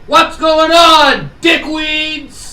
What's going on, dickweeds?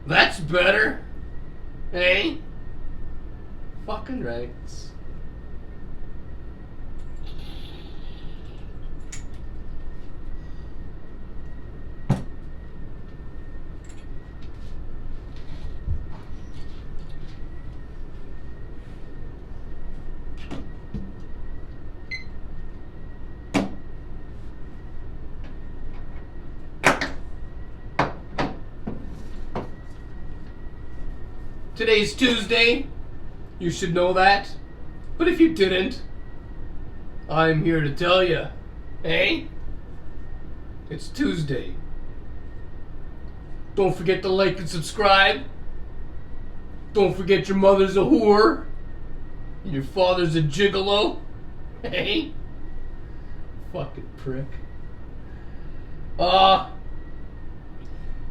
That's better. Hey? Fucking rights. Today's Tuesday. You should know that. But if you didn't, I'm here to tell you. Hey? It's Tuesday. Don't forget to like and subscribe. Don't forget your mother's a whore. And your father's a gigolo. Hey? Fucking prick.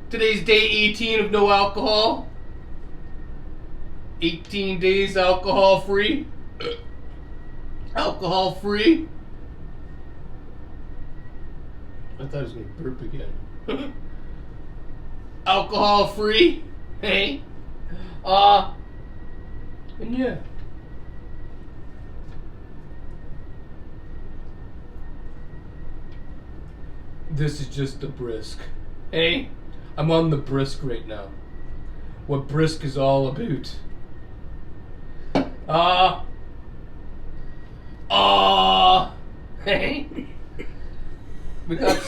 Today's day 18 of no alcohol. 18 days alcohol free. Alcohol free. I thought I was going to burp again. Alcohol free. Hey. And yeah. This is just the brisk. Hey. I'm on the brisk right now. What brisk is all about. Hey. We got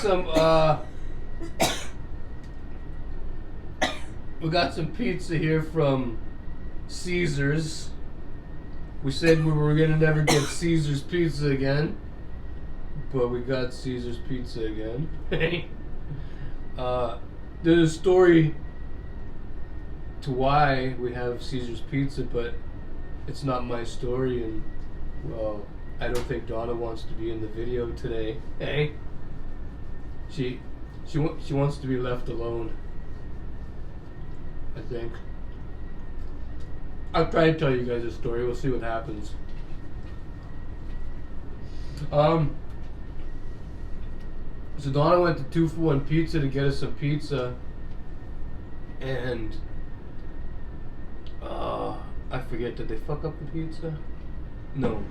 some pizza here from Caesar's. We said we were gonna never get Caesar's pizza again, but we got Caesar's pizza again. Hey. There's a story to why we have Caesar's pizza, but it's not my story, and well, I don't think Donna wants to be in the video today. Hey, she wants to be left alone. I think. I'll try to tell you guys a story. We'll see what happens. So Donna went to 2-for-1 Pizza to get us some pizza, and I forget, did they fuck up the pizza? No.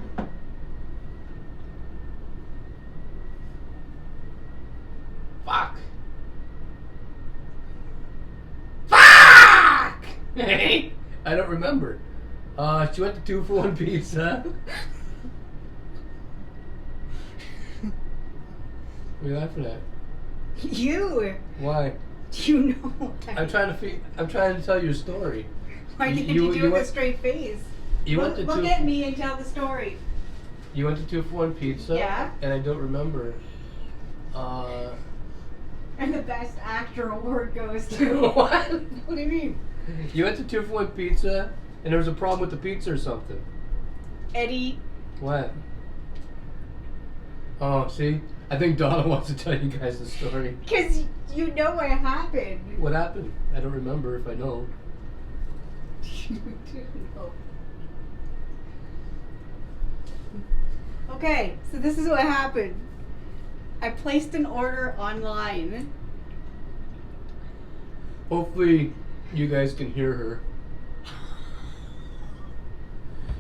Fuck! Hey, I don't remember. She went to 2-for-1 pizza. What are you laughing at? You. Why? You know. I'm trying to tell you a story. Why didn't you do it with a straight face? Look at me and tell the story. You went to 2-for-1 pizza. Yeah. And I don't remember. And the best actor award goes to. What? What do you mean? You went to 2-for-1 pizza, and there was a problem with the pizza or something. Eddie. What? Oh, see? I think Donna wants to tell you guys the story. Because you know what happened. What happened? I don't remember if I know. You do know. Okay, so this is what happened. I placed an order online. Hopefully, you guys can hear her.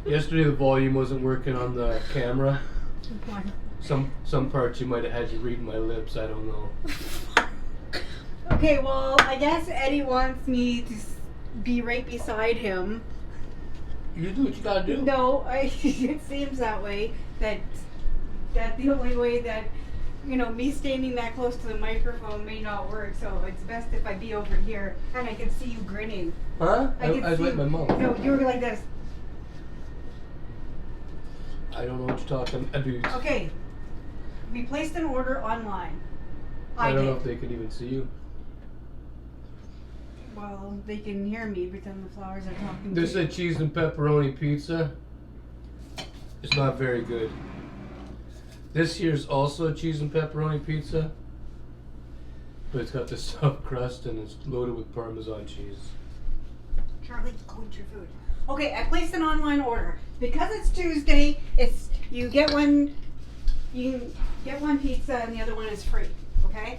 Yesterday, the volume wasn't working on the camera. Some parts you might have had to read my lips. I don't know. Okay, well, I guess Eddie wants me to be right beside him. You do what you gotta do. No, it seems that way. That the only way that, you know, me standing that close to the microphone may not work. So it's best if I be over here and I can see you grinning. Huh? I can was see like my mouth. No, you were like this. I don't know what you're talking about. Okay. We placed an order online. I don't know if they can even see you. Well, they can hear me pretend the flowers are talking to This is a cheese and pepperoni pizza. It's not very good. This here's also a cheese and pepperoni pizza. But it's got the soft crust and it's loaded with Parmesan cheese. Charlie, go eat your food. Okay, I placed an online order. Because it's Tuesday, you get one pizza and the other one is free. Okay?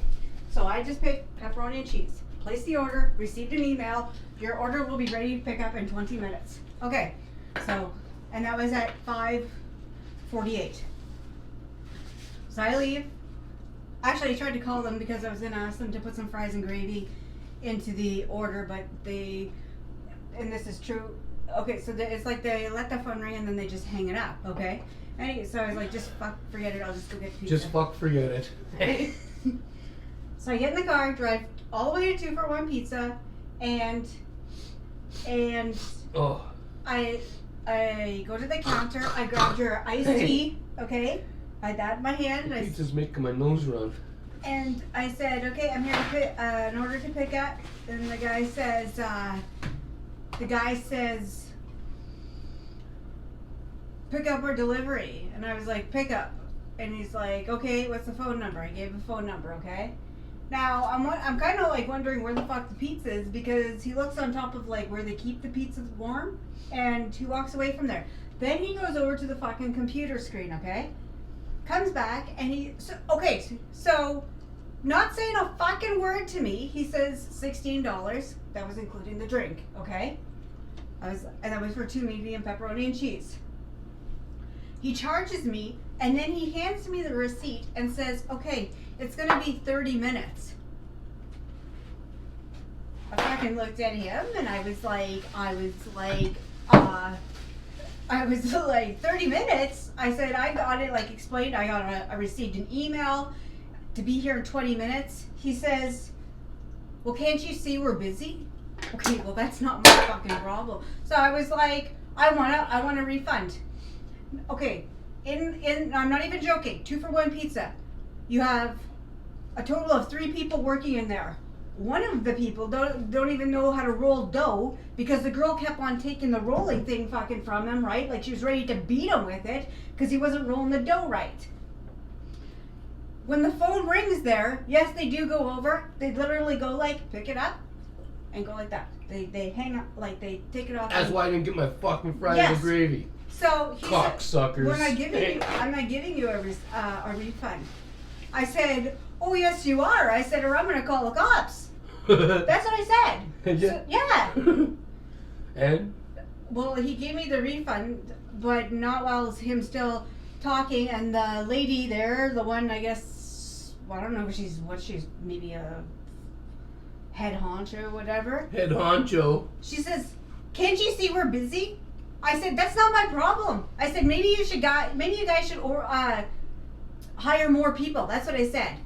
So I just picked pepperoni and cheese. Placed the order, received an email. Your order will be ready to pick up in 20 minutes. Okay. So, and that was at 5:48. So I leave. Actually, I tried to call them because I was going to ask them to put some fries and gravy into the order, but and this is true. Okay, so it's like they let the phone ring and then they just hang it up, okay? Anyway, so I was like, just forget it, I'll just go get pizza. Just forget it. So I get in the car, drive all the way to 2-for-1 pizza, and Oh. I go to the counter, I grabbed your iced tea, okay? I had that in my hand. The pizza's making my nose run. And I said, okay, I'm here to pick an order to pick up. And the guy says, pick up or delivery. And I was like, pick up. And he's like, okay, what's the phone number? I gave him the phone number, okay? Now, I'm kind of like wondering where the fuck the pizza is because he looks on top of like where they keep the pizzas warm and he walks away from there. Then he goes over to the fucking computer screen, okay? Comes back and so not saying a fucking word to me, he says $16. That was including the drink, okay? And that was for 2 medium pepperoni and cheese. He charges me and then he hands me the receipt and says, okay, it's gonna be 30 minutes. I fucking looked at him and I was like, 30 minutes? I said, I got it, like explained, I received an email to be here in 20 minutes. He says, well, can't you see we're busy? Okay, well, that's not my fucking problem. So I was like, I want a refund. Okay, I'm not even joking, 2-for-1 pizza. You have a total of 3 people working in there. One of the people don't even know how to roll dough because the girl kept on taking the rolling thing fucking from him, right? Like she was ready to beat him with it because he wasn't rolling the dough right. When the phone rings there, yes, they do go over. They literally go like, pick it up and go like that. They hang up, like they take it off. That's why I didn't get my fucking fries and gravy. So he cocksuckers. I'm not giving you a refund. I said, oh yes you are. I said, or I'm gonna call the cops. That's what I said. Yeah. So, yeah. And? Well, he gave me the refund, but not while him still talking. And the lady there, the one I guess, well, I don't know if she's maybe a head honcho or whatever. Head honcho. She says, can't you see we're busy? I said, that's not my problem. I said, maybe you guys should hire more people. That's what I said.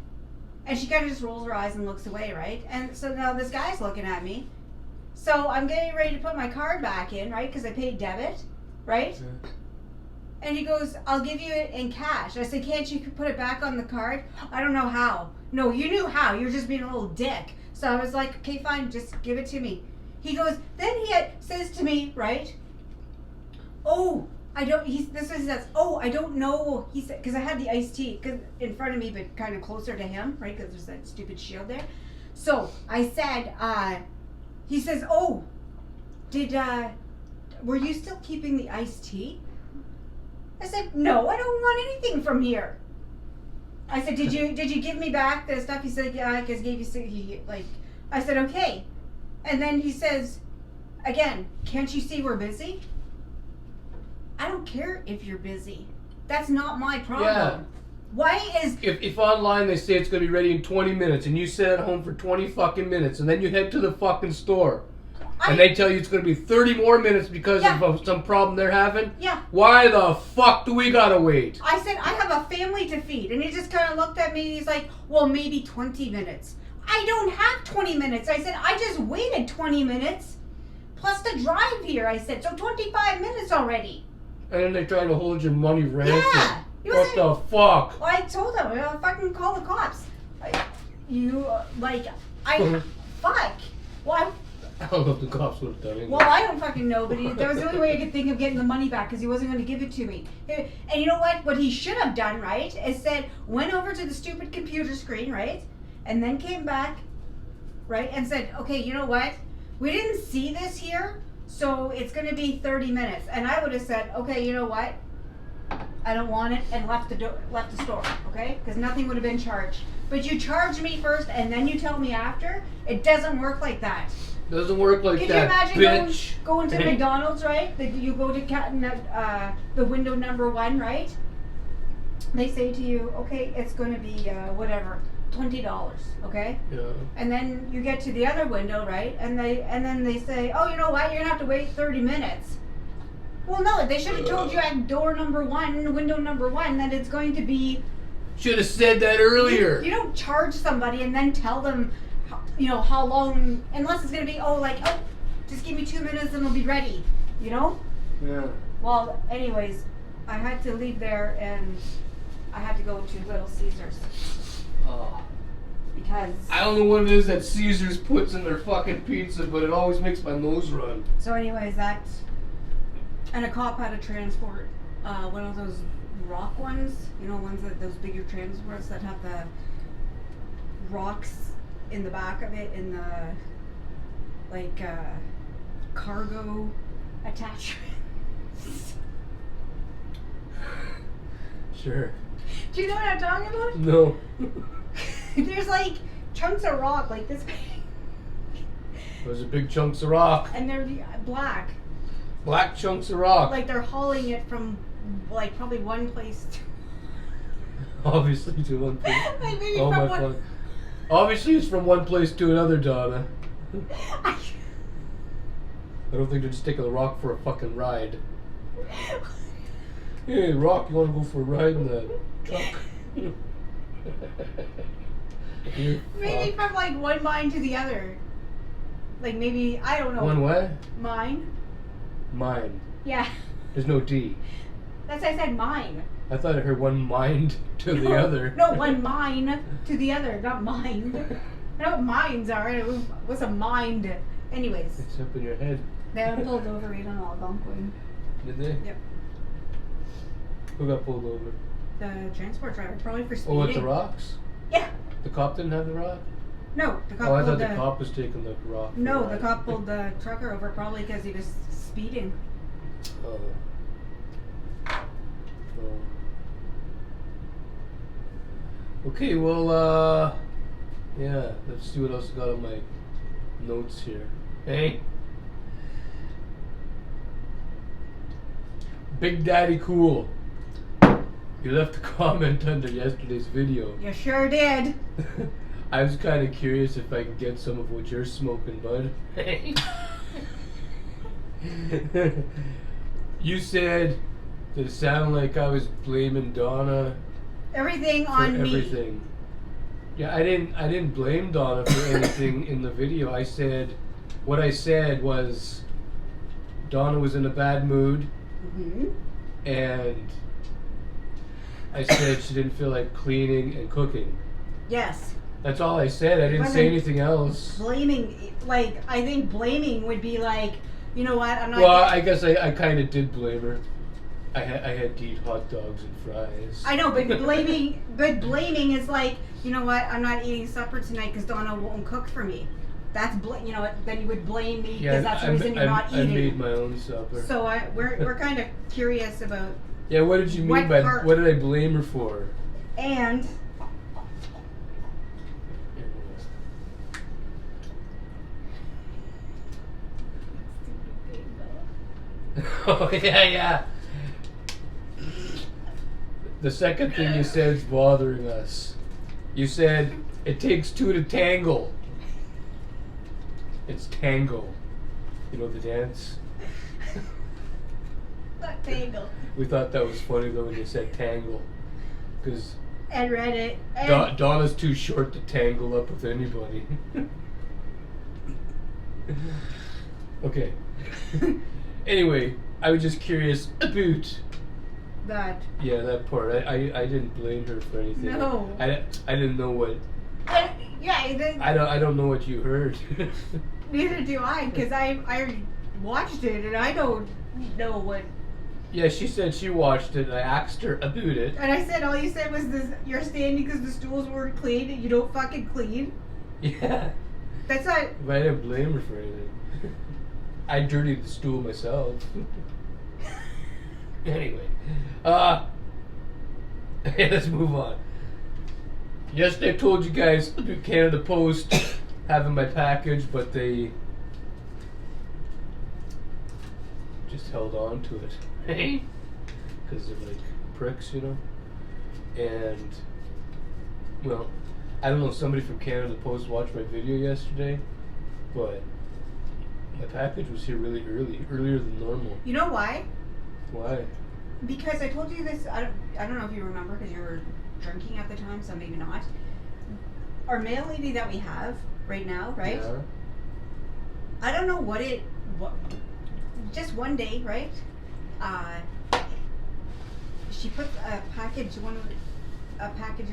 And she kind of just rolls her eyes and looks away, right? And so now this guy's looking at me. So I'm getting ready to put my card back in, right? Because I paid debit, right? Yeah. And he goes, I'll give you it in cash. I said, can't you put it back on the card? I don't know how. No, you knew how. You're just being a little dick. So I was like, okay, fine, just give it to me. He goes, then he says to me, right? Oh, I don't, this is, oh, I don't know. He said, because I had the iced tea in front of me, but kind of closer to him, right? Because there's that stupid shield there. So I said, he says, oh, were you still keeping the iced tea? I said, no, I don't want anything from here. I said, did you give me back the stuff? He said, yeah, I just gave you, I said, okay. And then he says, again, can't you see we're busy? I don't care if you're busy. That's not my problem. Yeah. Why is... If online they say it's going to be ready in 20 minutes and you sit at home for 20 fucking minutes and then you head to the fucking store and they tell you it's going to be 30 more minutes because of some problem they're having? Yeah. Why the fuck do we got to wait? I said, I have a family to feed. And he just kind of looked at me and he's like, well, maybe 20 minutes. I don't have 20 minutes. I said, I just waited 20 minutes plus the drive here, I said. So 25 minutes already. And then they're trying to hold your money ransom. Yeah. What the fuck? Well, I told him, I'll fucking call the cops. Fuck. Well, I don't know if the cops would have done it. Well, I don't fucking know, but that was the only way I could think of getting the money back because he wasn't going to give it to me. And you know what? What he should have done, right, is said, went over to the stupid computer screen, right, and then came back, right, and said, okay, you know what? We didn't see this here, so it's going to be 30 minutes. And I would have said, okay, you know what? I don't want it, and left the store, okay? Because nothing would have been charged. But you charge me first, and then you tell me after. It doesn't work like that. Doesn't work like Could that, you imagine bitch. going to McDonald's, right? You go to the window number 1, right? They say to you, okay, it's going to be whatever, $20, okay? Yeah. And then you get to the other window, right? And then they say, oh, you know what? You're gonna have to wait 30 minutes. Well, no, they should have told you at door number 1, window number 1, that it's going to be. Should have said that earlier. You don't charge somebody and then tell them, how long, unless it's going to be, just give me 2 minutes and it'll be ready, Yeah. Well, anyways, I had to leave there and I had to go to Little Caesars. Oh. Because. I don't know what it is that Caesars puts in their fucking pizza, but it always makes my nose run. So anyways, and a cop had to transport one of those rock ones, those bigger transports that have the rocks in the back of it, in the cargo attachments. Sure. Do you know what I'm talking about? No. There's chunks of rock like this big. Those are big chunks of rock. And they're black. Black chunks of rock. Like they're hauling it from probably one place to obviously to one place. maybe oh from my one. fuck. Obviously it's from one place to another, Donna. I don't think they're just taking the rock for a fucking ride. Hey, Rock, you want to go for a ride in the truck? Maybe from one mine to the other. Maybe, I don't know. One what? Mine. Mine. Yeah. There's no D. That's why I said mine. I thought I heard one mind to the other. No, one mine to the other, not mind. I know what mines are. What's a mind? Anyways. It's up in your head. They got pulled over right on Algonquin. Did they? Yep. Who got pulled over? The transport driver, probably for speeding. Oh, at the rocks? Yeah. The cop didn't have the rock? No, the cop I pulled thought the cop was taking the rock. No, the cop pulled the trucker over probably because he was speeding. Oh. Okay, well, yeah, let's see what else I got on my notes here. Hey. Big Daddy Cool. You left a comment under yesterday's video. You sure did. I was kind of curious if I could get some of what you're smoking, bud. You said that it sounded like I was blaming Donna Everything for on me. everything. Yeah, I didn't blame Donna for anything in the video. I said, what I said was, Donna was in a bad mood, and I said she didn't feel like cleaning and cooking. Yes. That's all I said. I didn't say anything else. Blaming, like, I think blaming would be like, you know what, I'm not... Well, I guess I kind of did blame her. I had to eat hot dogs and fries. I know, but blaming is like, you know what, I'm not eating supper tonight because Donna won't cook for me. That's, you know, then you would blame me because that's the reason you're not eating. I made my own supper. So we're kind of curious about... Yeah, what did you mean by, what did I blame her for? And... Oh, yeah. The second thing you said is bothering us. You said, it takes two to tangle. It's tango. You know the dance? Not tangle. We thought that was funny though when you said tangle. Because And read it. Donna's too short to tangle up with anybody. Okay. Anyway, I was just curious about that. Yeah, that part. I didn't blame her for anything. No. I didn't know what. Yeah. I don't know what you heard. Neither do I, because I watched it and I don't know what. Yeah, she said she watched it. I asked her about it. And I said all you said was this: you're standing because the stools weren't clean. And you don't fucking clean. Yeah. That's not. But I didn't blame her for anything. I dirtied the stool myself. Anyway, let's move on. Yesterday I told you guys about Canada Post having my package, but they just held on to it. Because they're like pricks, you know? And, well, I don't know if somebody from Canada Post watched my video yesterday, but my package was here really earlier than normal. You know why? Why? Because I told you this. I don't know if you remember because you were drinking at the time, so maybe not. Our mail lady that we have right now, right? Yeah. I don't know what. Just one day, right? She put a package in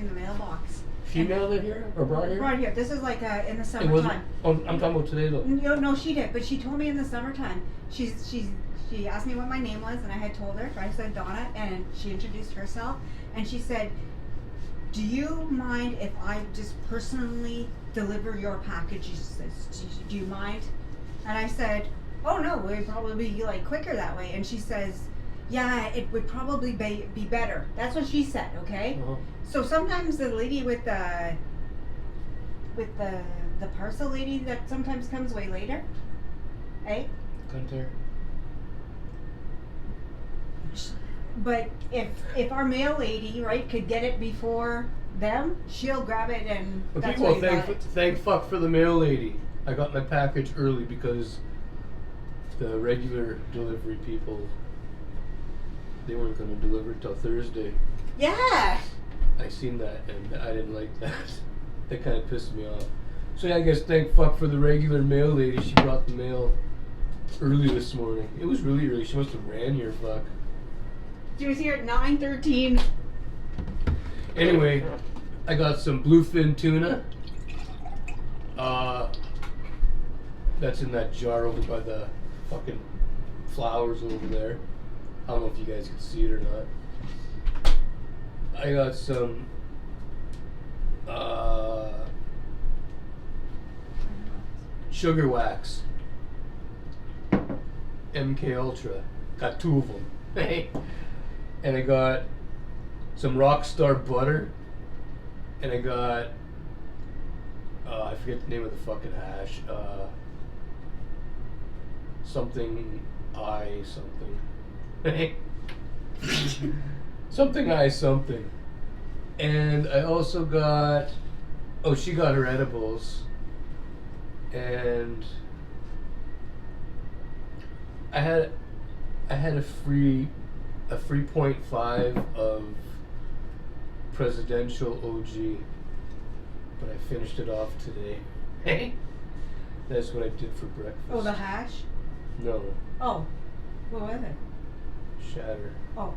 the mailbox. She mailed it here or brought it here? Brought it here. This is like in the It summertime. wasn't. Oh, I'm talking about today though. No, she did, but she told me in the summertime. She asked me what my name was, and I had told her. I said Donna, and she introduced herself, and she said, "Do you mind if I just personally deliver your package?" She says, "Do you mind?" And I said, "Oh no, it would probably be like quicker that way." And she says, "Yeah, it would probably be better." That's what she said. Okay. Uh-huh. So sometimes the lady with the parcel lady that sometimes comes way later, eh? Gunter. But if our mail lady, right, could get it before them, she'll grab it and Okay, that's well, what you got it. thank fuck for the mail lady. I got my package early because the regular delivery people, they weren't going to deliver it till Thursday. Yeah. I seen that and I didn't like that. That kind of pissed me off. So yeah, I guess thank fuck for the regular mail lady. She brought the mail early this morning. It was really early. She must have ran here, fuck. She was here at 9:13. Anyway, I got some bluefin tuna. That's in that jar over by the fucking flowers over there. I don't know if you guys can see it or not. I got some sugar wax. MK Ultra. Got 2 of them. And I got some Rockstar butter. And I got I forget the name of the fucking hash. Something. Something. And I also got. Oh, she got her edibles. And I had I had a free 0.5 of presidential OG, but I finished it off today. That's what I did for breakfast. Oh, the hash? No, Oh. What was it? shatter. Oh.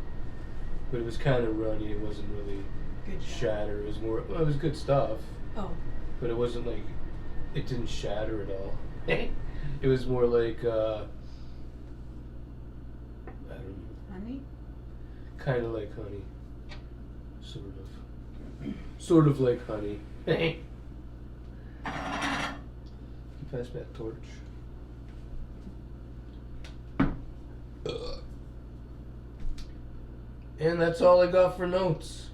But it was kind of runny. It wasn't really Good shatter. It was more. Well, it was good stuff, Oh. but it wasn't like it didn't shatter at all. It was more like I don't know. Honey? Kind of like honey. Sort of like honey. Can you pass me that torch? And that's all I got for notes.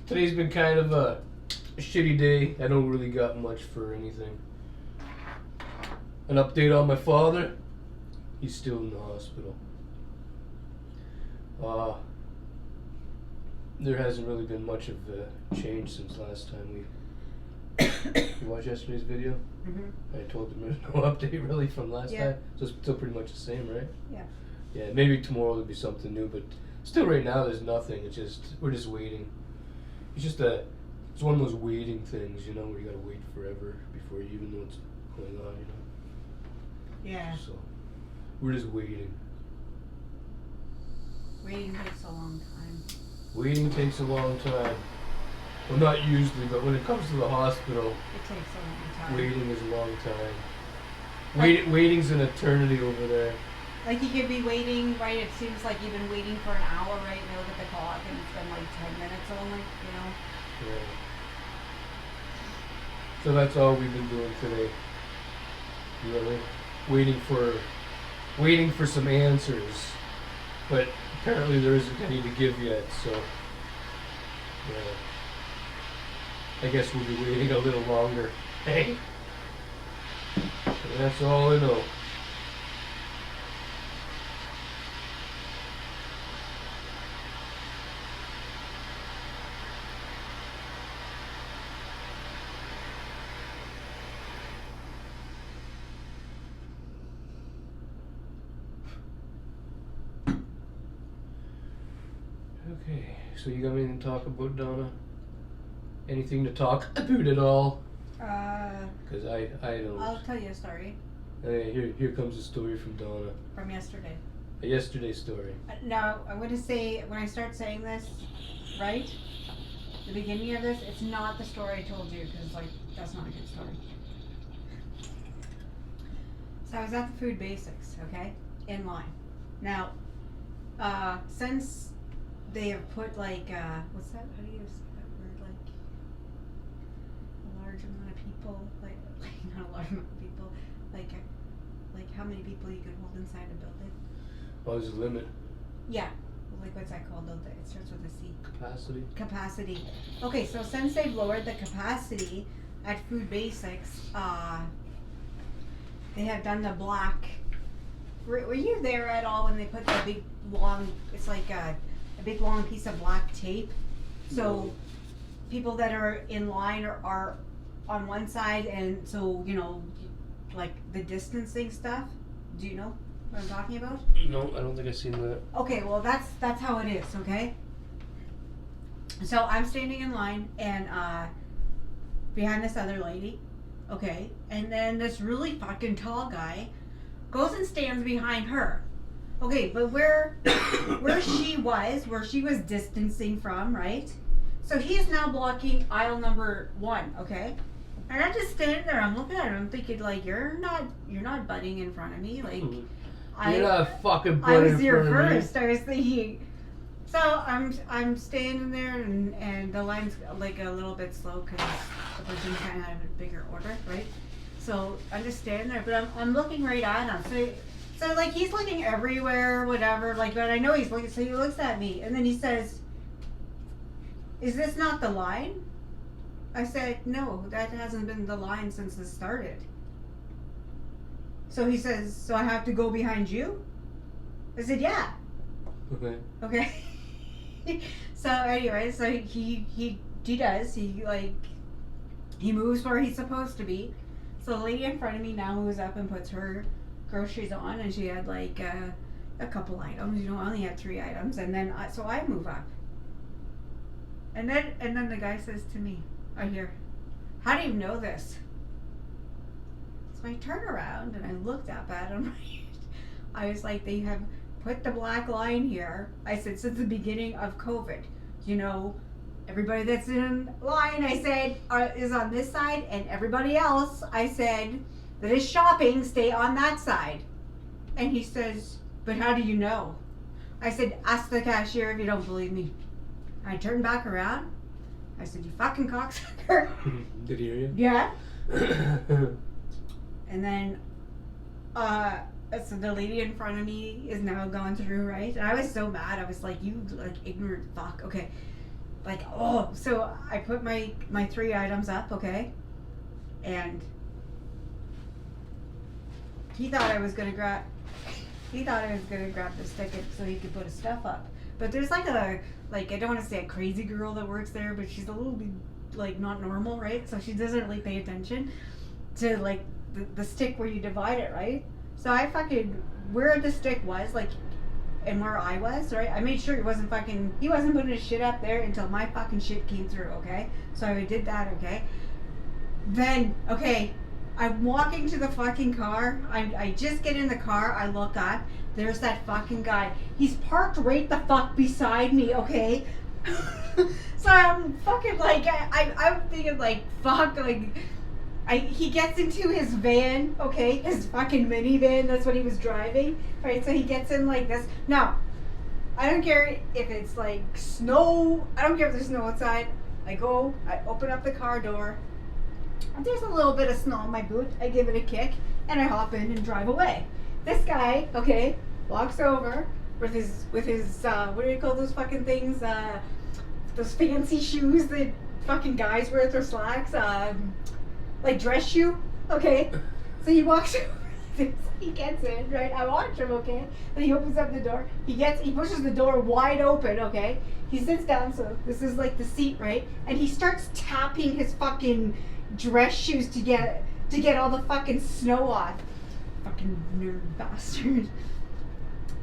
Today's been kind of a shitty day. I don't really got much for anything. An update on my father. He's still in the hospital. There hasn't really been much of a change since last time you watched yesterday's video? Mm-hmm. I told them there's no update really from last time. So it's still pretty much the same, right? Yeah. Yeah, maybe tomorrow there'll be something new, but still right now there's nothing. It's just, we're just waiting. It's one of those waiting things, you know, where you gotta wait forever before you even know what's going on, you know? Yeah. So, we're just waiting. Waiting takes a long time. Waiting takes a long time. Well, not usually, but when it comes to the hospital, It takes a long time. waiting is a long time. Like- Waiting's an eternity over there. Like you could be waiting, right? It seems like you've been waiting for an hour, right? And you look at the clock and it's been like 10 minutes only, you know? Yeah. So that's all we've been doing today. Really, waiting for some answers, but apparently there isn't any to give yet. So, yeah. I guess we'll be waiting a little longer. Hey, that's all I know. Okay, so you got anything to talk about, Donna? Anything to talk about at all? Because I don't. I'll tell you a story Hey, here comes a story from Donna. from yesterday. A yesterday story. Now, I'm going to say, when I start saying this, right? The beginning of this, it's not the story I told you, because, like, that's not a good story. So I was at the Food Basics, okay? In line. Now, since they have put, like, what's that? How do you say that word? Like, a large amount of people, like not a large amount of people, like how many people you could hold inside a building? Well, there's a limit. Yeah. Like, what's that called? It starts with a C. Capacity. Capacity. Okay, so since they've lowered the capacity at Food Basics, they have done the black. Were you there at all when they put the big long? It's like a big long piece of black tape. So No. people that are in line are on one side, and so you know, like the distancing stuff. Do you know what I'm talking about? No, I don't think I've seen that. Okay, well that's how it is, okay? So I'm standing in line and behind this other lady, okay? And then this really fucking tall guy goes and stands behind her. Okay, but where she was distancing from, right? So he is now blocking aisle number 1, okay? And I'm just standing there, I'm looking at him, I'm thinking like you're not butting in front of me, like You're not fucking I was in here front of me. first. I was thinking. So I'm standing there, and the line's like a little bit slow because the person kind of had a bigger order, right? So I'm just standing there, but I'm looking right at him. So like he's looking everywhere, whatever. Like, but I know he's looking. So he looks at me, and then he says, "Is this not the line?" I said, "No, that hasn't been the line since this started." So he says, "So I have to go behind you?" I said, "Yeah." Okay. So anyway, so he does. He moves where he's supposed to be. So the lady in front of me now moves up and puts her groceries on, and she had like a couple items. You know, I only had 3 items, and then so I move up, and then the guy says to me, I hear, "How do you know this?" So I turn around and I looked up at him. I was like, "They have put the black line here." I said, "Since the beginning of COVID, you know, everybody that's in line," I said, "is on this side, and everybody else," I said, "that is shopping, stay on that side." And he says, "But how do you know?" I said, "Ask the cashier if you don't believe me." I turned back around. I said, "You fucking cocksucker." Did he hear you? Yeah. And then, so the lady in front of me is now gone through, right? And I was so mad. I was like, "You like ignorant fuck." Okay. Like, oh, so I put my 3 items up, okay? And he thought I was gonna grab the stick so he could put his stuff up. But there's like I don't want to say a crazy girl that works there, but she's a little bit like not normal, right? So she doesn't really pay attention to like the stick where you divide it, right? So I fucking, where the stick was, like, and where I was, right? I made sure he wasn't putting his shit up there until my fucking shit came through, okay? So I did that, okay? Then, okay, I'm walking to the fucking car. I just get in the car. I look up. There's that fucking guy. He's parked right the fuck beside me, okay? So I'm fucking like, I'm thinking like, fuck, like, he gets into his van, okay? His fucking minivan. That's what he was driving, right? So he gets in like this. Now, I don't care if it's like snow. I don't care if there's snow outside. I open up the car door. There's a little bit of snow on my boot. I give it a kick, and I hop in and drive away. This guy, okay, walks over with his what do you call those fucking things? Those fancy shoes that fucking guys wear with their slacks. Like dress shoe, okay? So he walks over, he gets in, right? I watch him, okay? Then he opens up the door. He pushes the door wide open, okay? He sits down, so this is like the seat, right? And he starts tapping his fucking dress shoes to get all the fucking snow off. Fucking nerd bastard.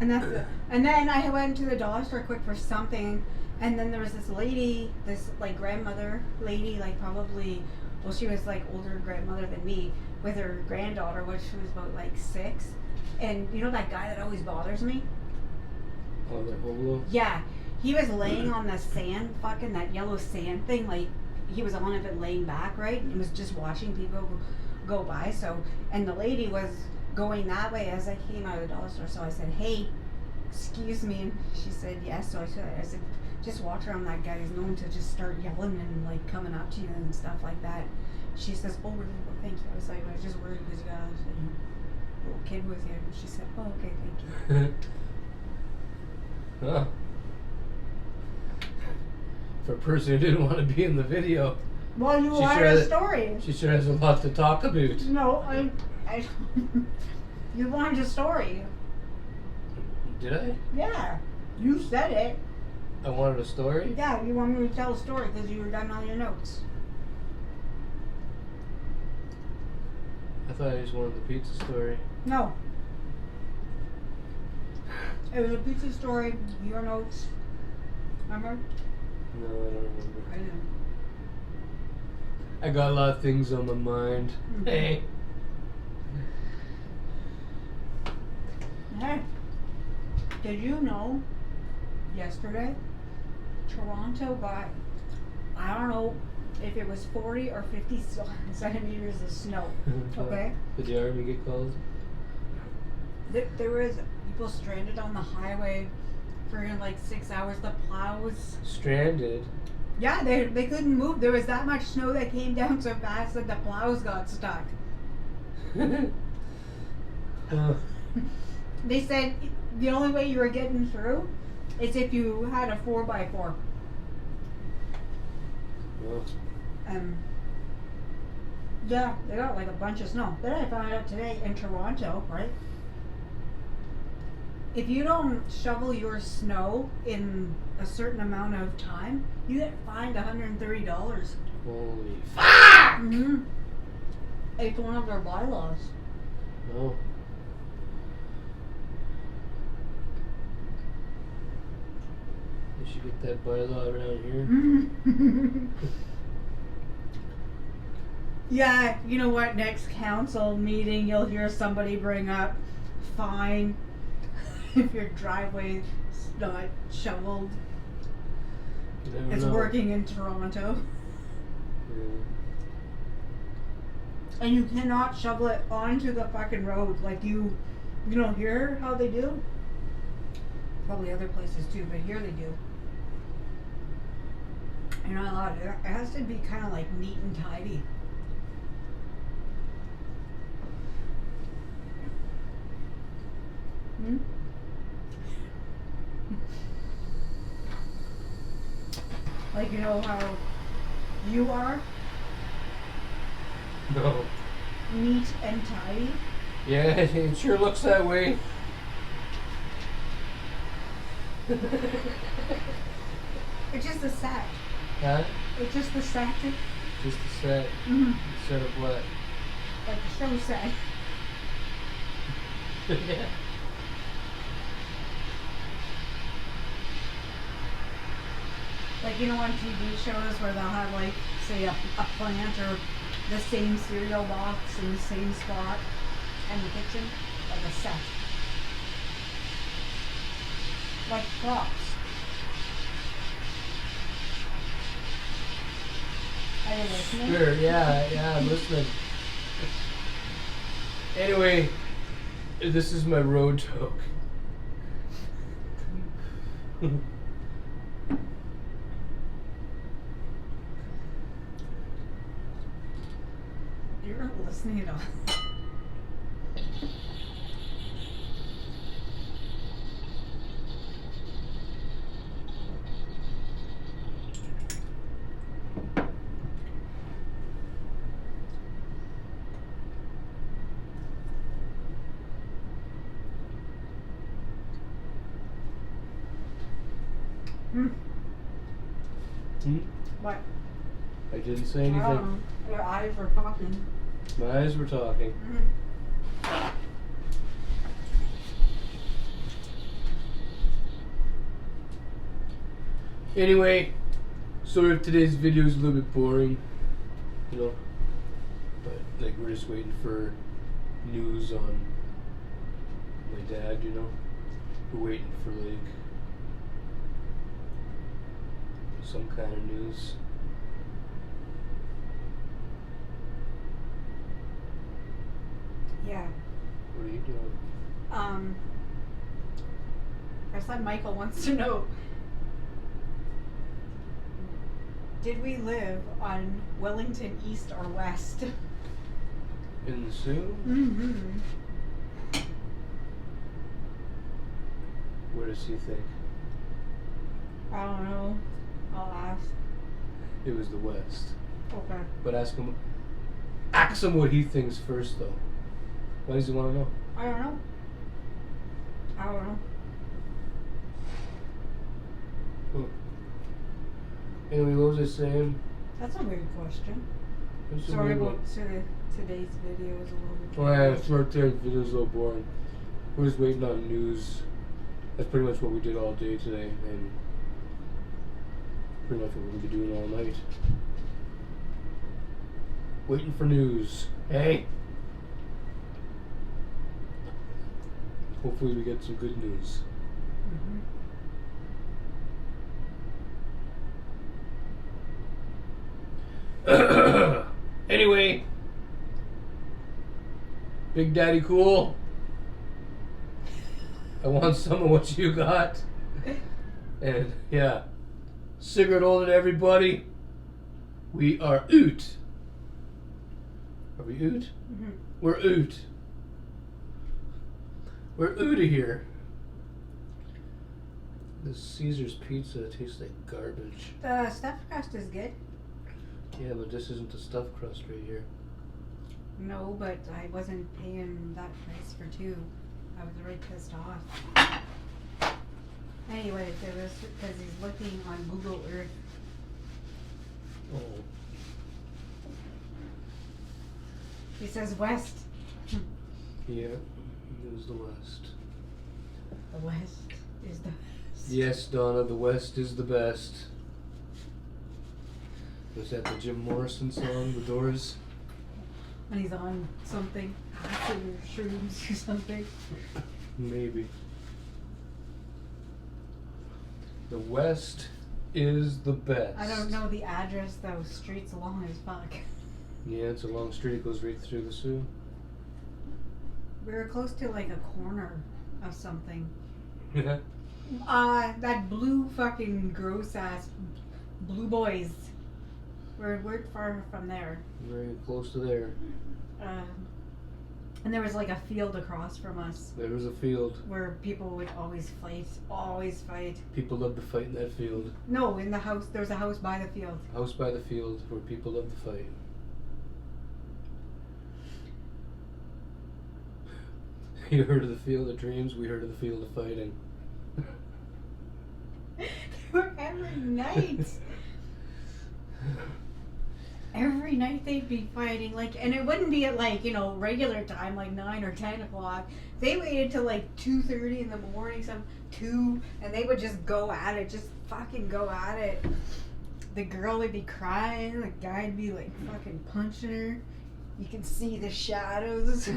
And that's it. And then I went to the dollar store quick for something, and then there was this lady, this like grandmother lady, like probably, well, she was like older grandmother than me, with her granddaughter, which was about like 6. And you know that guy that always bothers me? Oh, the hobo? Yeah. He was laying on the sand, fucking that yellow sand thing, like he was on it laying back, right? And he was just watching people go by. So, and the lady was going that way as I came out of the dollar store. So I said, "Hey, excuse me." And she said, "Yes." So I said, "Just watch around that guy. He's known to just start yelling and like coming up to you and stuff like that." She says, "Oh, really? Well, thank you." I was like, "I was just worried because you got a little kid with you." And she said, "Oh, okay, thank you." Huh. For a person who didn't want to be in the video. Well, you wanted a story. She sure has a lot to talk about. No, I you wanted a story. Did I? Yeah, you said it. I wanted a story? Yeah, you want me to tell a story because you were done all your notes. I thought I just wanted the pizza story. No. It was a pizza story, your notes. Remember? No, I don't remember. I know. I got a lot of things on my mind. Mm-hmm. Hey. Hey, did you know yesterday Toronto got, I don't know if it was 40 or 50 centimeters of snow, okay? Did the army get called? There was people stranded on the highway for like 6 hours. The plows. Stranded? Yeah, they couldn't move. There was that much snow that came down so fast that the plows got stuck. They said the only way you were getting through is if you had a 4x4. Well. Yeah, they got like a bunch of snow. Then I found out today in Toronto, right? If you don't shovel your snow in a certain amount of time, you get fined $130. Holy fuck! Mm-hmm. It's one of their bylaws. No. You should get that bylaw around here. Yeah, you know what? Next council meeting, you'll hear somebody bring up fine if your driveway's not shoveled. You never It's know. working in Toronto. Yeah. And you cannot shovel it onto the fucking road. Like you don't hear how they do? Probably other places too, but here they do. You're not allowed. It has to be kind of like neat and tidy. Hmm? Like, you know how you are? No. Neat and tidy? Yeah, it sure looks that way. It's just a set. Huh? It's just the set. Just a set. Mm-hmm. Set of what? Like a show set. Yeah. Like, you know, on TV shows where they'll have, like, say, a plant or the same cereal box in the same spot in the kitchen, like a set. Like props. Are you listening? Sure, yeah, I'm listening. Anyway, this is my road toke. You're not listening at all. Hmm. Hmm? What? I didn't say anything. Your eyes were talking. My eyes were talking. Mm-hmm. Anyway, sorry if today's video is a little bit boring, you know, but like we're just waiting for news on my dad, you know. We're waiting for like some kind of news. Yeah. What are you doing? Our son Michael wants to know, did we live on Wellington East or West? In the Sioux? Mm-hmm. Where does he think? I don't know. I'll ask. It was the West. Okay. But ask him what he thinks first, though. Why does he want to know? I don't know. I don't know. Anyway, what was I saying? That's a weird question. It's a Sorry weird about one. today's video is a little bit. Oh yeah, it's right there. The video's a little boring. We're just waiting on news. That's pretty much what we did all day today, and pretty much what we're gonna be doing all night. Waiting for news. Hey. Hopefully we get some good news. Mm-hmm. Anyway, Big Daddy Cool, I want some of what you got. And yeah, Cigrit older to everybody. We are out. Are we out? Mm-hmm. We're out. We're out of here. This Caesar's pizza tastes like garbage. The stuffed crust is good. Yeah, but this isn't the stuffed crust right here. No, but I wasn't paying that price for two. I was already pissed off. Anyway, it was because he's looking on Google Earth. Oh. He says west. Yeah, it was the West. The west is the best. Yes, Donna, the West is the best. Was that the Jim Morrison song, The Doors? When he's on something, acid or shrooms or something. Maybe. The West is the best. I don't know the address though. Street's long as fuck. Yeah, it's a long street. It goes right through the Sioux. We were close to like a corner of something. Yeah. That blue fucking gross ass Blue Boys. We're far from there. Very close to there. And there was like a field across from us There was a field. where people would always fight. Always fight. People love to fight in that field. No, in the house. There's a house by the field. House by the field where people love to fight. You heard of the Field of Dreams? We heard of the Field of Fighting. They were every night. Every night they'd be fighting, like, and it wouldn't be at like, regular time, like 9 or 10 o'clock. They waited till like 2:30 in the morning, some 2, and they would just go at it, just fucking go at it. The girl would be crying, the guy'd be like fucking punching her. You can see the shadows.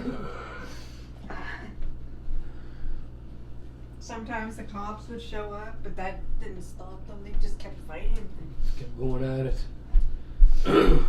Sometimes the cops would show up, but that didn't stop them. They just kept fighting. Kept going at it.